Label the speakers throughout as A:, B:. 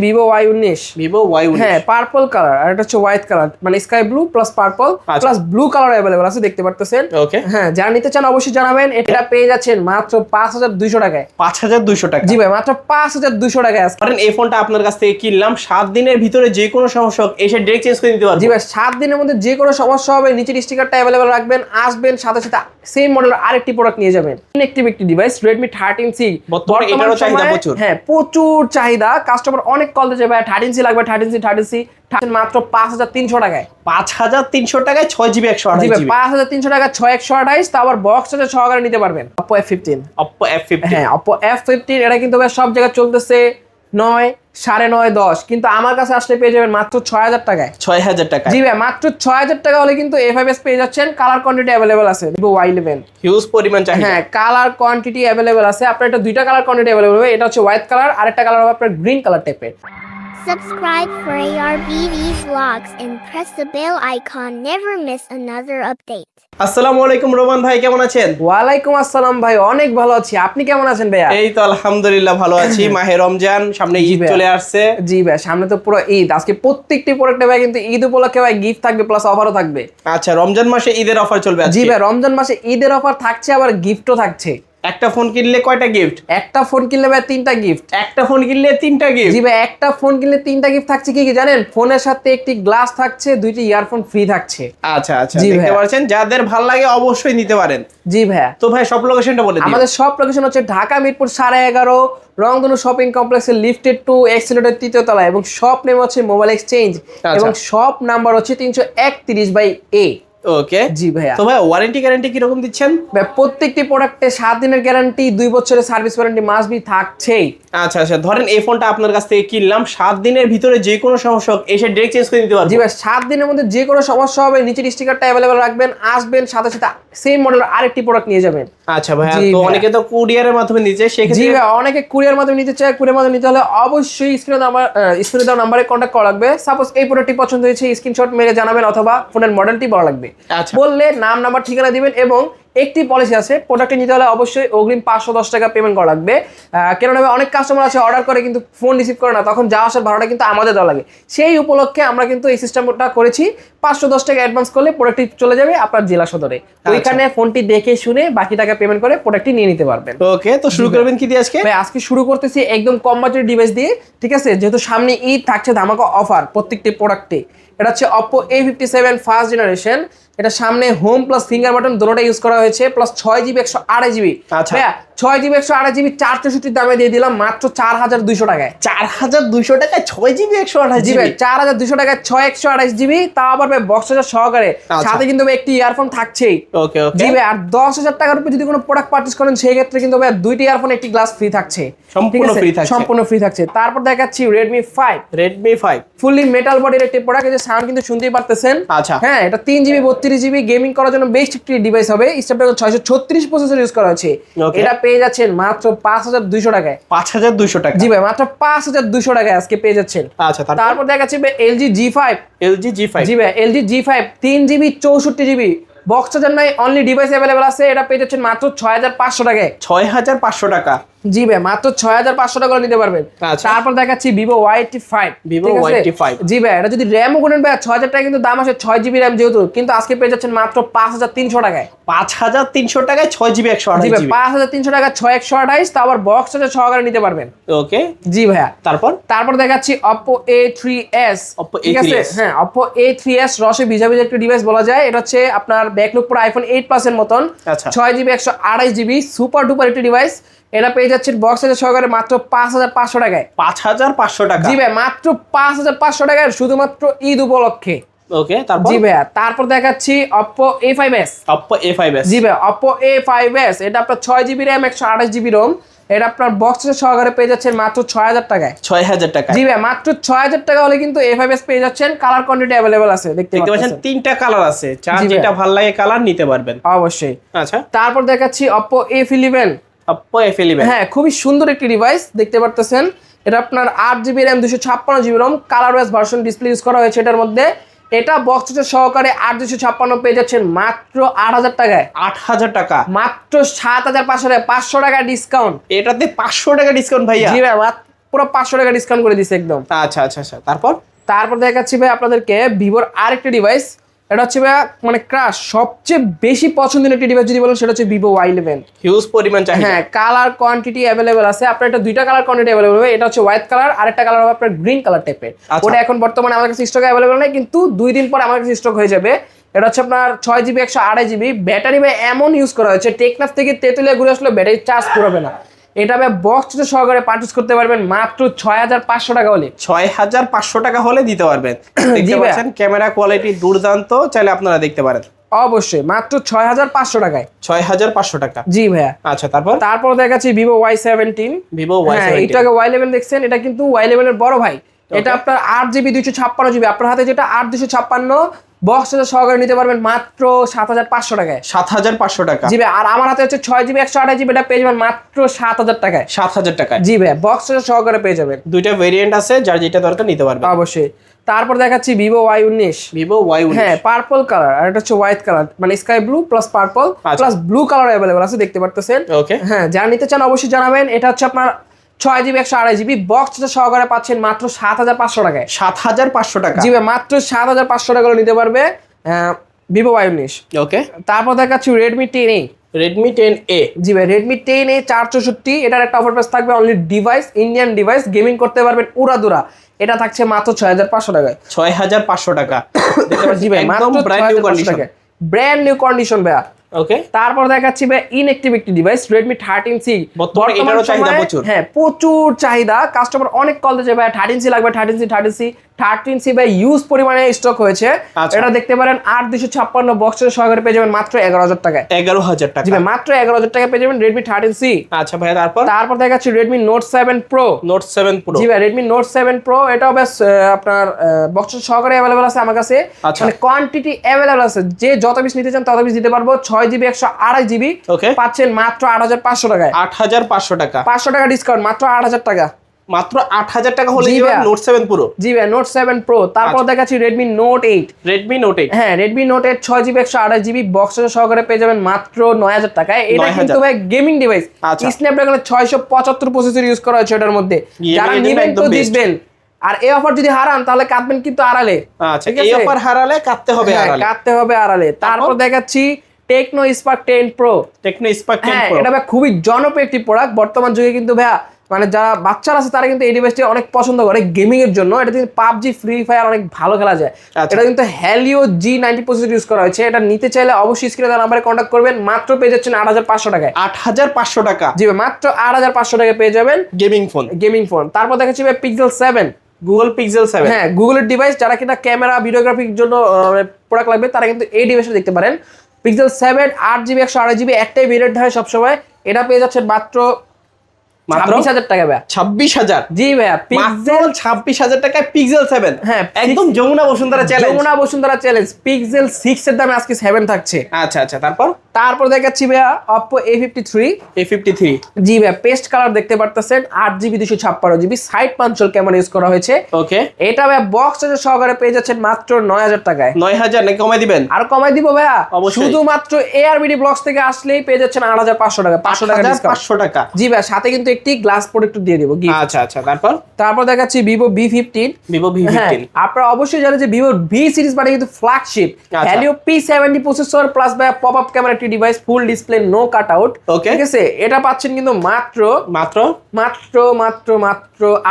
A: Vivo Y19 হ্যাঁ purple colour আর এটা হচ্ছে হোয়াইট কালার মানে sky blue plus purple plus blue colour available আছে দেখতে পারতেছেন।
B: ওকে
A: হ্যাঁ যারা নিতে চান অবশ্যই জানাবেন। এটা পেয়ে যাচ্ছেন মাত্র 5200 টাকায়।
B: 5200 টাকা?
A: জি ভাই মাত্র 5200 টাকায় আছে।
B: কারণ এই ফোনটা আপনার কাছ থেকে কিনলাম 7 দিনের ভিতরে যে কোনো সমস্যা হোক এসে ডাইরেক্ট চেঞ্জ করে দিতে পারবো।
A: জি ভাই 7 দিনের মধ্যে যে কোনো সমস্যা হবে নিচের স্টিকারটা अवेलेबल রাখবেন, আসবেন সাথে সাথে সেম মডেলের আরেকটি প্রোডাক্ট নিয়ে যাবেন। ইনঅ্যাক্টিভ একটি ডিভাইস Redmi 13C
B: বর্তমানে এটারও চাহিদা প্রচুর।
A: হ্যাঁ প্রচুর চাহিদা, কাস্টমার অনেক কল দিচ্ছে ভাই 13C লাগবে 13C মাত্র 5300 টাকায়।
B: 5300 টাকায় 6GB 128GB।
A: 5300 টাকা 6128, তা আবার বক্স চার্জার সহকারে নিতে পারবেন। Oppo F15 হ্যাঁ Oppo F15 এটা কিন্তু ভাই সব জায়গায় চলতেছে 9, 9.5, 10, কিন্তু আমার কাছে আসলে পেয়ে যাবেন মাত্র 6000 টাকায়।
B: 6000 টাকা?
A: জি ভাই মাত্র 6000 টাকা হলে কিন্তু A5s পেয়ে যাচ্ছেন। কালার কোয়ান্টিটি अवेलेबल আছে Vivo Y11।
B: হিউজ পরিমাণ চাহিদা।
A: হ্যাঁ কালার কোয়ান্টিটি अवेलेबल আছে। আপনার এটা দুইটা কালার কোয়ান্টিটি अवेलेबल হবে, এটা হচ্ছে হোয়াইট কালার আর একটা কালার হবে আপনার গ্রিন কালার টাইপের।
C: Subscribe for ARBV vlogs and press the bell icon. Never miss another update.
B: আসসালামু আলাইকুম রোমান ভাই, কেমন আছেন?
A: ওয়ালাইকুম আসসালাম ভাই, অনেক ভালো আছি। আপনি কেমন আছেন ভাইয়া?
B: এই তো আলহামদুলিল্লাহ ভালো আছি। মাহে রমজান সামনে, ঈদ চলে আসছে।
A: জি ভাই সামনে তো পুরো ঈদ। আজকে প্রত্যেকটি প্রোডাক্টে ভাই কিন্তু ঈদ উপলক্ষে ভাই গিফট থাকবে প্লাস অফারও থাকবে।
B: আচ্ছা, রমজান মাসে ঈদের অফার চলবে আজকে?
A: জি ভাই রমজান মাসে ঈদের অফার থাকছে, আবার গিফটও থাকছে।
B: একটা ফোন কিনলে কয়টা গিফট?
A: একটা ফোন কিনলে ভাই 3টা গিফট।
B: একটা ফোন কিনলে 3টা গিফট?
A: জি ভাই একটা ফোন কিনলে 3টা গিফট থাকছে। কি কি জানেন? ফোনের সাথে একটি গ্লাস থাকছে, 2টি ইয়ারফোন ফ্রি থাকছে।
B: আচ্ছা আচ্ছা, দেখতে পাচ্ছেন, যাদের ভালো লাগে অবশ্যই নিতে পারেন।
A: জি ভাই।
B: তো ভাই সব লোকেশনটা বলে দিন।
A: আমাদের সব লোকেশন হচ্ছে ঢাকা মিরপুর 11.5 রংধনু শপিং কমপ্লেক্সের লিফটেড 2 এক্সিলেটর 3য় তলায়, এবং শপ নেম হচ্ছে মোবাইল এক্সচেঞ্জ, এবং শপ নাম্বার হচ্ছে 331/A।
B: ওকে
A: জি ভাইয়া।
B: তো ভাই ওয়ারেন্টি গ্যারান্টি কি রকম দিচ্ছেন?
A: ভাই প্রত্যেকটি প্রোডাক্টে 7 দিনের গ্যারান্টি, 2 বছরের সার্ভিস ওয়ারেন্টি মাস্ট বি থাকছেই।
B: আচ্ছা আচ্ছা, ধরেন এই ফোনটা আপনার কাছ থেকে কিনলাম 7 দিনের ভিতরে যে কোনো সমস্যা হোক এসে ডাইরেক্ট চেঞ্জ করে দিতে পারবো।
A: জি ভাই 7 দিনের মধ্যে যে কোনো সমস্যা হবে নিচের স্টিকারটা अवेलेबल রাখবেন, আসবেন সাথে সাথে সেম মডেলের আরেকটি প্রোডাক্ট নিয়ে যাবেন।
B: আচ্ছা ভাই, তো অনেকে তো কুরিয়ারের মাধ্যমে নিচ্ছে, সেক্ষেত্রে?
A: জি ভাই অনেকে কুরিয়ার মাধ্যমে নিতে চায়। কুরিয়ার মাধ্যমে নিতে হলে অবশ্যই স্ক্রিনে দেওয়া নাম্বারে কন্ট্যাক্ট করা লাগবে। সাপোজ এই প্রোডাক্টটি পছন্দ হয়েছে স্ক্রিনশট মেরে জানাবেন, অথবা ফোনের মডেলটি বলা লাগবে।
B: আচ্ছা,
A: বললে নাম নাম্বার ঠিকানা দিবেন, এবং একটি পলিসি আছে প্রোডাক্টটি নিতে হলে অবশ্যই অগ্রিম 510 টাকা পেমেন্ট করা লাগবে। কেননা অনেক কাস্টমার আছে অর্ডার করে কিন্তু ফোন রিসিভ করে না, তখন যাওয়া আসার ভাড়াটা কিন্তু আমাদের দেওয়া লাগে। সেই উপলক্ষে আমরা কিন্তু এই সিস্টেমটা করেছি, 510 টাকা অ্যাডভান্স করলে প্রোডাক্টটি চলে যাবে আপনার জেলা সদরে। ওইখানে ফোনটি দেখে শুনে বাকি টাকা পেমেন্ট করে প্রোডাক্টটি নিয়ে নিতে পারবেন।
B: ওকে, তো শুরু করবেন কি দিয়ে আজকে?
A: ভাই আজকে শুরু করতেছি একদম কম বাজেটের ডিভাইস দিয়ে, ঠিক আছে? যেহেতু সামনে ঈদ থাকছে ধামাকা অফার প্রত্যেকটি প্রোডাক্টে। এটা হচ্ছে Oppo A57 ফার্স্ট জেনারেশন। এটা সামনে হোম প্লাস ফিঙ্গার বাটন দুটোটা ইউজ করা হয়েছে, প্লাস 6GB 128GB।
B: আচ্ছা
A: ভাইয়া 6GB 128GB 464 দামে দিয়ে দিলাম মাত্র 4200 টাকায়।
B: 4200 টাকায় 6GB 128GB?
A: জি ভাই 4200 টাকায় 128GB, তাও আবার ভাই বক্স চার্জার সহকারে, সাথে কিন্তু ভাই একটি ইয়ারফোন থাকছেই।
B: ওকে ওকে।
A: জি ভাই আর 10000 টাকার উপরে যদি কোনো প্রোডাক্ট পারচেজ করেন সেই ক্ষেত্রে কিন্তু ভাই 2টি ইয়ারফোন একটি গ্লাস ফ্রি থাকছে।
B: সম্পূর্ণ ফ্রি থাকছে?
A: সম্পূর্ণ ফ্রি থাকছে। তারপর দেখাচ্ছি Redmi 5।
B: Redmi 5
A: ফুললি মেটাল বডির একটি প্রোডাক্ট, যে সাউন্ড কিন্তু শুনতেই পারতেছেন।
B: আচ্ছা
A: হ্যাঁ এটা 3GB 32GB গেমিং করার জন্য বেস্ট একটি ডিভাইস হবে। স্ন্যাপড্রাগন 636 প্রসেসর ইউজ করা হয়েছে। এটা পেয়ে যাচ্ছেন মাত্র 5200 টাকায়।
B: 5200 টাকা?
A: জি ভাই মাত্র 5200 টাকায় আজকে পেয়ে যাচ্ছেন।
B: আচ্ছা,
A: তারপর দেখাচ্ছি LG G5।
B: LG G5?
A: জি ভাই LG G5 3GB 64GB box charger নাই, অনলি ডিভাইস अवेलेबल আছে। এটা পেয়ে যাচ্ছেন মাত্র 6500 টাকায়।
B: 6500 টাকা?
A: জি ভাই মাত্র 6500 টাকা নিতে পারবেন। তারপর দেখাচ্ছি Vivo Y85।
B: Vivo Y85?
A: জি ভাই এটা যদি র্যামও গুনেন ভাই 6000 টাকা কিন্তু দাম আসে, 6GB র্যাম যেহেতু, কিন্তু আজকে পেয়ে যাচ্ছেন মাত্র 5300 টাকায়।
B: 5300 টাকায় 6GB 128GB?
A: জি ভাই 5300 টাকা 6128, তা আবার বক্স চার্জার সহকারে নিতে পারবেন।
B: ওকে
A: জি ভাইয়া। তারপর দেখাচ্ছি Oppo A3s। ঠিক আছে হ্যাঁ Oppo A3s রসে ভিজাভিজি একটা ডিভাইস বলা যায়। এটা হচ্ছে আপনার ব্যাকলুক পুরো iPhone 8 Plus এর মতন। 6GB 128GB সুপার ডুপার একটি ডিভাইস। এটা পেয়ে যাচ্ছেন বক্স চার্জার সহকারে মাত্র 5500 টাকায়।
B: 5500 টাকা?
A: জি ভাই মাত্র 5500 টাকায় শুধুমাত্র ঈদ উপলক্ষে।
B: ওকে তারপর?
A: জি ভাইয়া তারপর দেখাচ্ছি Oppo A5s।
B: Oppo A5s?
A: জি ভাই Oppo A5s এটা আপনার 6GB RAM 128GB ROM। এটা আপনার বক্স চার্জার সহকারে পেয়ে যাচ্ছেন মাত্র 6000 টাকায়।
B: 6000 টাকা?
A: জি ভাই মাত্র 6000 টাকা হলে কিন্তু A5s পেয়ে যাচ্ছেন। কালার কোয়ান্টিটি अवेलेबल আছে, দেখতে পাচ্ছেন
B: 3টা কালার আছে, চার যেটা ভালো লাগে কালার নিতে পারবেন
A: অবশ্যই।
B: আচ্ছা
A: তারপর দেখাচ্ছি Oppo A11।
B: Oppo A11?
A: হ্যাঁ খুবই সুন্দর একটি ডিভাইস, দেখতে পারতেছেন। এটা আপনার 8GB RAM 256GB ROM colour wise version display use করা হয়েছে এটার মধ্যে। এটা বক্স চার্জার সহকারে 8256 পেয়ে যাচ্ছেন মাত্র 8000 টাকায়।
B: 8000 টাকা?
A: মাত্র 7500 টাকা, 500 টাকা ডিসকাউন্ট।
B: এটাতে 500 টাকা ডিসকাউন্ট ভাইয়া?
A: জি ভাই পুরো 500 টাকা ডিসকাউন্ট করে দিছে একদম।
B: আচ্ছা আচ্ছা আচ্ছা, তারপর
A: দেখাচ্ছি ভাই আপনাদেরকে ভিভোর আরেকটা ডিভাইস, এটা হচ্ছে ভাই মানে ক্রাশ সবচেয়ে বেশি পছন্দের একটি ডিভাইস যদি বলেন সেটা হচ্ছে ভিভো Y11।
B: হিউজ পরিমাণ চাহিদা।
A: হ্যাঁ, কালার কোয়ান্টিটি অ্যাভেলেবেল আছে, আপনার এটা দুইটা কালার কোয়ান্টিটি অ্যাভেলেবেল হবে। এটা হচ্ছে হোয়াইট কালার, আর একটা কালার হবে আপনার গ্রিন কালার টাইপের। ওটা এখন বর্তমানে আমার কাছে স্টক অ্যাভেলেবেল নেই, কিন্তু 2 দিন পরে আমার কাছে স্টক হয়ে যাবে। এটা হচ্ছে আপনার 6GB 128GB ব্যাটারি ভাই এমন ইউজ করা হয়েছে, টেকনাফ থেকে তেতুলিয়া ঘুরে আসলে ব্যাটারি চার্জ পুরাবে না। এটা ভাই বক্স সহকারে পারচেজ করতে পারবেন মাত্র 6500 টাকা হলে।
B: 6500 টাকা হলে দিতে পারবেন। দেখতে পাচ্ছেন ক্যামেরা কোয়ালিটি দুর্দান্ত, চাইলে আপনারা দেখতে পারেন।
A: অবশ্যই মাত্র 6500 টাকায়।
B: 6500 টাকা,
A: জি ভাইয়া।
B: আচ্ছা,
A: তারপর দেখাচ্ছি ভিভো Y17।
B: ভিভো Y17,
A: এটাকে Y11 দেখছেন, এটা কিন্তু Y11 এর বড় ভাই। এটা আপনার 8GB 256GB, আপনার হাতে যেটা 8 256 বক্স সহকারে নিতে পারবেন মাত্র 7500 টাকায়।
B: 7500 টাকা,
A: জি ভাই। আর আমার হাতে হচ্ছে 6GB 128GB, এটা পেয়ে যাবেন মাত্র 7000 টাকায়।
B: 7000 টাকায়,
A: জি ভাই, বক্স সহকারে পেয়ে যাবেন।
B: দুইটা ভেরিয়েন্ট আছে, যার যেটা দরকার নিতে পারবেন
A: অবশ্যই। তারপর দেখাচ্ছি ভিভো Y19।
B: ভিভো Y19,
A: হ্যাঁ, পার্পল কালার, আর এটা হচ্ছে হোয়াইট কালার, মানে sky blue plus purple plus blue colour available আছে, দেখতে পারতেছেন।
B: ওকে,
A: হ্যাঁ, যারা নিতে চান অবশ্যই জানাবেন। এটা হচ্ছে আপনার 6GB 128GB বক্স সহকারে পাচ্ছেন মাত্র 7500 টাকায়।
B: 7500 টাকা,
A: জি ভাই, মাত্র 7500 টাকা নিতে পারবে ভিভো Y19।
B: ওকে।
A: তারপর দেখাচ্ছি রেডমি 10A।
B: রেডমি 10A,
A: জি ভাই, রেডমি 10A 464, এটার একটা অফার প্রাইস থাকবে only device, Indian device, gaming করতে পারবেন উড়াদুরা। এটা থাকছে মাত্র 6500 টাকায়।
B: 6500 টাকা,
A: জি ভাই, মাত্র
B: brand new condition,
A: brand new condition ভাইয়া।
B: ওকে।
A: তারপর দেখাচ্ছি ভাই ইনঅ্যাক্টিভ একটি ডিভাইস, রেডমি 13C।
B: বর্তমানে এটারও চাহিদা প্রচুর।
A: হ্যাঁ, প্রচুর চাহিদা, কাস্টমার অনেক কল দিচ্ছে ভাই 13C লাগবে, 13C ভাই ইউজ পরিমাণে স্টক হয়েছে। এটা দেখতে পারেন 8256 বক্সের সহকারে পেয়ে যাবেন মাত্র 11000 টাকায়।
B: 11000 টাকা,
A: জি ভাই, মাত্র 11000 টাকা পেয়ে যাবেন রেডমি 13C।
B: আচ্ছা ভাই, তারপর
A: দেখাচ্ছি Redmi Note 7 Pro.
B: Note 7 Pro,
A: জি ভাই, রেডমি নোট 7 প্রো, এটাও বেশ আপনার বক্সের সহকারে অ্যাভেলেবল আছে আমার কাছে। মানে কোয়ান্টিটি অ্যাভেলেবল আছে, যে যত পিস নিতে চান তত পিস দিতে পারবো। 6GB 128GB
B: ওকে,
A: পাচ্ছেন মাত্র 8500 টাকায়।
B: 8500 টাকা,
A: 500 টাকা ডিসকাউন্ট, মাত্র 8000 টাকা।
B: মাত্র 8000 টাকা হলে নোট 7 প্রো।
A: জি ভাই, নোট 7 প্রো। তারপর দেখাচ্ছি রেডমি নোট 8।
B: রেডমি নোট 8,
A: হ্যাঁ, রেডমি নোট 8 6GB 128GB বক্সের সহকারে পেয়ে যাবেন মাত্র 9000 টাকায়। এটা কিন্তু ভাই গেমিং ডিভাইস, স্ন্যাপড্রাগনের 675 প্রসেসর ইউজ করা হয়েছে এটার মধ্যে। যারা নেবেন তো দিবেন, আর এই অফার যদি হারান তাহলে কাটবেন কিন্তু আড়ালে।
B: আচ্ছা, এই অফার হারালে কাটতে হবে আড়ালে।
A: তারপর দেখাচ্ছি Tecno Spark 10 pro.
B: Tecno Spark 10 pro,
A: এটা ভাই খুবই জনপ্রিয় একটি প্রোডাক্ট বর্তমান যুগে, কিন্তু ভাইয়া মানে যারা বাচ্চারা আছে তারা কিন্তু এই ডিভাইসটি অনেক পছন্দ করে গেমিং এর জন্য। এটা কিন্তু পাবজি, ফ্রি ফায়ার অনেক ভালো খেলা যায়। এটা কিন্তু Helio G90 প্রসেসর ইউজ করা হয়েছে। এটা নিতে চাইলে অবশ্যই স্ক্রিনে দেওয়া নাম্বারে কন্ট্যাক্ট করবেন। মাত্র পেয়ে যাচ্ছেন 8500 টাকায়।
B: 8500 টাকা,
A: জি ভাই, মাত্র 8500 টাকায় পেয়ে যাবেন গেমিং ফোন। তারপর দেখাচ্ছি ভাই পিক্সেল 7,
B: গুগল পিক্সেল 7।
A: হ্যাঁ, গুগলের ডিভাইস, যারা কিনা ক্যামেরা ভিডিওগ্রাফির জন্য প্রোডাক্ট লাগবে তারা কিন্তু এই ডিভাইসটা দেখতে পারেন। পিক্সেল 7 8GB 128GB একটাই ভেরিয়েন্ট হয় সবসময়। এটা পেয়ে যাচ্ছেন মাত্র 26000 টাকা ভাই।
B: 26000?
A: জি ভাইয়া,
B: পিক্সেল 26000 টাকায় পিক্সেল 7।
A: হ্যাঁ,
B: একদম যমুনা বসুন্ধরা চ্যালেঞ্জ।
A: পিক্সেল 6 এর দামে আজকে 7 থাকছে।
B: আচ্ছা,
A: তারপর দেখাচ্ছি ভাইয়া Oppo A53। জি ভাইয়া, পেস্ট কালার দেখতে পারতেছেন, 8GB 256GB side পাঞ্চল camera use করা হয়েছে।
B: ওকে,
A: এটা ভাইয়া বক্স সহকারে পেয়ে যাচ্ছেন মাত্র 9000 টাকায়।
B: 9000 নাকি কমাই দিবেন?
A: আর কমাই দিব ভাইয়া, শুধুমাত্র ARBD ব্লগস থেকে আসলেই পেয়ে যাচ্ছেন 8500 টাকা। 500 টাকা ডিসকাউন্ট।
B: 500 টাকা,
A: জি ভাইয়া, সাথে কিন্তু একটি গ্লাস প্রোটেক্টর দিয়ে দেব।
B: আচ্ছা,
A: তারপর দেখাচ্ছি Vivo V15। আপনারা অবশ্যই জানেন যে Vivo V সিরিজ মানে কিন্তু flagship Helio P70 processor plus ভাইয়া পপআপ ক্যামেরা একটি device, full display, no cut out. ঠিক আছে, এটা পাচ্ছেন কিন্তু মাত্র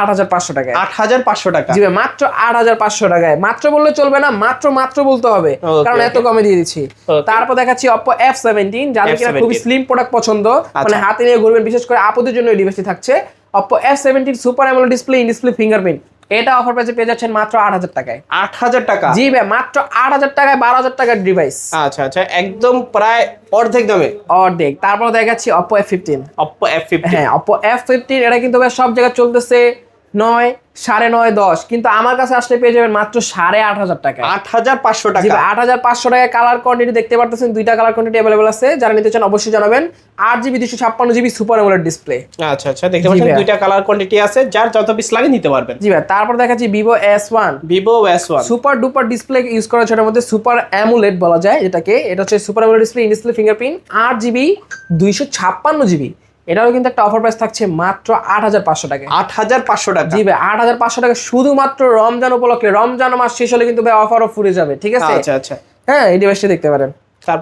A: 8500 টাকায়।
B: 8500 টাকা,
A: জি ভাই, মাত্র 8500 টাকায়। মাত্র বললে চলবে না, মাত্র বলতে হবে, কারণ এত কমে দিয়ে দিচ্ছি। তারপর দেখাচ্ছি Oppo F17, যাদের কিনা খুবই স্লিম প্রোডাক্ট পছন্দ, মানে হাতে নিয়ে ঘুরবেন, বিশেষ করে আপুদের জন্য এই ডিভাইসটি থাকছে। Oppo F17 super AMOLED display, in display fingerprint. এটা অফার প্রাইসে পেয়ে যাচ্ছেন মাত্র 8000 টাকায়।
B: 8000 টাকা?
A: জি ভাই, মাত্র 8000 টাকায় 12000 টাকার ডিভাইস।
B: আচ্ছা, একদম প্রায় অর্ধেক দামে।
A: তারপর দেখাচ্ছি Oppo F15।
B: হ্যাঁ,
A: Oppo F15 এটা কিন্তু ভাই সব জায়গায় চলতেছে 9, 9.5, 10, কিন্তু আমার কাছে আসলে পেয়ে যাবেন মাত্র 8500 টাকায়।
B: 8500 টাকা?
A: 8500 টাকায়। কালার কোয়ান্টিটি দেখতে পারতেছেন, দুইটা কালার কোয়ান্টিটি अवेलेबल আছে। যারা নিতে চান অবশ্যই জানাবেন। 8GB 256GB super AMOLED display.
B: আচ্ছা, দেখতে পাচ্ছেন দুইটা কালার কোয়ান্টিটি আছে, যার যত পিস লাগে নিতে পারবেন।
A: জি ভাই, তারপর দেখাচ্ছি Vivo S1। Super duper display use করা হচ্ছে, এর মধ্যে সুপার অ্যামোলেড বলা যায় এটাকে। এটা হচ্ছে super AMOLED display, in display fingerprint, 8GB 256GB এটারও কিন্তু একটা অফার প্রাইস থাকছে মাত্র 8,500 টাকা।
B: 8,500 টাকা।
A: জি ভাই 8,500 টাকা শুধুমাত্র রমজান উপলক্ষে। রমজান মাস শেষ হলে কিন্তু ভাই অফারও ফুরে যাবে, ঠিক আছে?
B: আচ্ছা আচ্ছা।
A: হ্যাঁ এই ডিভাইসটা দেখতে পারেন।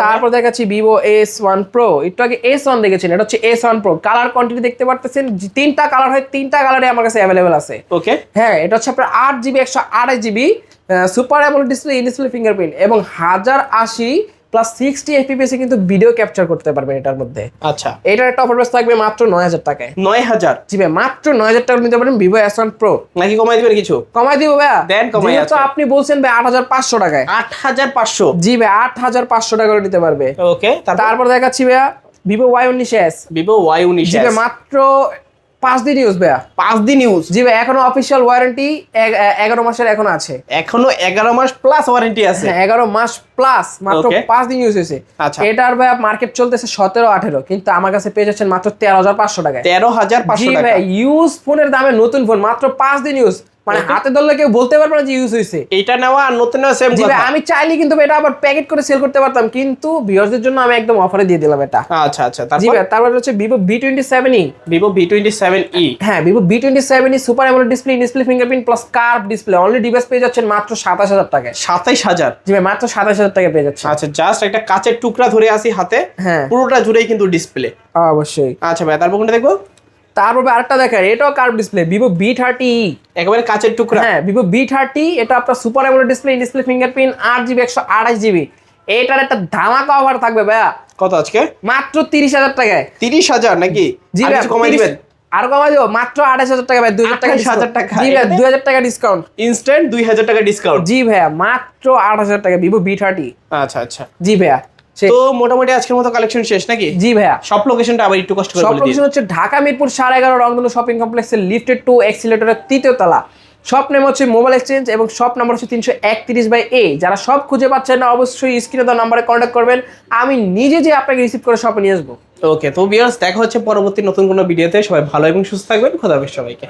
A: তারপর দেখাচ্ছি ভিভো S1 Pro। একটু আগে S1 দেখেছেন, এটা হচ্ছে S1 Pro। কালার কোয়ান্টিটি দেখতে পারতেছেন, তিনটা কালার হয়, তিনটা কালারে আমার কাছে অ্যাভেলেবেল আছে।
B: ওকে।
A: হ্যাঁ এটা হচ্ছে আপনার 8GB 128GB super AMOLED display, in display fingerprint এবং 1080 প্লাস 60 FPS এ কিন্তু ভিডিও ক্যাপচার করতে পারবেন এটার মধ্যে।
B: আচ্ছা,
A: এটার একটা অফার প্রাইস থাকবে মাত্র 9,000 টাকায়।
B: 9,000?
A: জি ভাই মাত্র 9,000 টাকা নিতে পারেন ভিভো S1 Pro।
B: নাকি কমাই দিবেন কিছু?
A: কমাই দিব ভাইয়া,
B: দেন কমাই।
A: যেহেতু আপনি বলছেন ভাই 8,500 টাকায়।
B: 8,500?
A: জি ভাই 8,500 টাকা করে নিতে পারবে।
B: ওকে।
A: তারপর দেখাচ্ছি ভাইয়া ভিভো Y19s।
B: Vivo Y19s।
A: জি ভাই মাত্র 5 দিন ইউজ ভাইয়া।
B: 5 দিন ইউজ?
A: জি ভাই এখনো অফিশিয়াল ওয়ারেন্টি 11 মাসের এখনো আছে।
B: এখনো 11 মাস প্লাস ওয়ারেন্টি আছে?
A: 11 মাস প্লাস, মাত্র
B: Okay.
A: 5 দিন ইউজ হয়েছে।
B: আচ্ছা।
A: এটার ভাইয়া মার্কেট চলতেছে 17-18, কিন্তু আমার কাছে পেয়ে যাচ্ছেন মাত্র 13,500 টাকায়।
B: 13,500
A: জি
B: টাকা?
A: ভাই ইউজ ফোনের দামে নতুন ফোন মাত্র 5 দিন ইউজ, মানে
B: Okay.
A: হাতে ধরলে কেউ বলতে পারবে না যে ইউজ হয়েছে।
B: এটা নেওয়া আর নতুন নেওয়া সেম
A: জি
B: কথা?
A: ভাই আমি চাইলে কিন্তু এটা আবার প্যাকেট করে সেল করতে পারতাম, কিন্তু ভিউয়ারদের জন্য আমি একদম অফারে দিয়ে দিলাম এটা।
B: আচ্ছা আচ্ছা।
A: জি
B: তারপর?
A: ভাই তারপর হচ্ছে ভিভো V27e।
B: Vivo V27e।
A: হ্যাঁ Vivo V27e super AMOLED display, in display fingerprint plus curve display, only device পেয়ে যাচ্ছেন মাত্র 27,000 টাকায়।
B: 27,000?
A: জি ভাই মাত্র 27,000 টাকায় পেয়ে যাচ্ছেন।
B: আচ্ছা, জাস্ট একটা কাচের টুকরা ধরে আসি হাতে,
A: হ্যাঁ
B: পুরোটা জুড়েই কিন্তু ডিসপ্লে।
A: অবশ্যই।
B: আচ্ছা ভাই, তারপর কোনটা দেখবো?
A: তারপর আরেকটা দেখেন, এটাও কার্ভ ডিসপ্লে, ভিভো V30e।
B: একেবারে কাচের টুকরা?
A: হ্যাঁ ভিভো V30, এটা আপনার super AMOLED display, in display fingerprint, 8GB 128GB। এটার একটা ধামাকা অফার থাকবে ভাইয়া
B: কত আজকে?
A: মাত্র 30,000 টাকায়।
B: 30,000 নাকি?
A: জি
B: আর
A: ভাই
B: কিছু কমাই দিবেন?
A: আর কমাই দিব মাত্র 28,000 টাকা ভাই, 2,000 টাকা
B: 28,000 টাকা?
A: জি ভাই 2,000 টাকা ডিসকাউন্ট।
B: ইনস্ট্যান্ট 2,000 টাকা ডিসকাউন্ট?
A: জি ভাইয়া মাত্র 8,000 টাকা ভিভো V30।
B: আচ্ছা আচ্ছা।
A: জি ভাইয়া
B: তো মোটামুটি আজকের মতো কালেকশন শেষ নাকি?
A: জি ভাইয়া
B: সব লোকেশনটা আবার একটু কষ্ট করে
A: সব
B: বলে দিন।
A: লোকেশন হচ্ছে ঢাকা মিরপুর 11.5 রংধনু শপিং কমপ্লেক্সের লিফটেড 2 এক্সিলেটরের 3য় তলা। শপ নেম হচ্ছে মোবাইল এক্সচেঞ্জ এবং শপ নাম্বার হচ্ছে 331/A। যারা সব খুঁজে পাচ্ছেন না অবশ্যই স্ক্রিনে দেওয়া নাম্বারে কন্ট্যাক্ট করবেন, আমি নিজে যে আপনাকে রিসিভ করে শপে নিয়ে আসবো।
B: ওকে, তো ভিউয়ার্স দেখা হচ্ছে পরবর্তী নতুন কোনো ভিডিওতে। সবাই ভালো এবং সুস্থ থাকবেন। খোদা হাফেজ সবাইকে।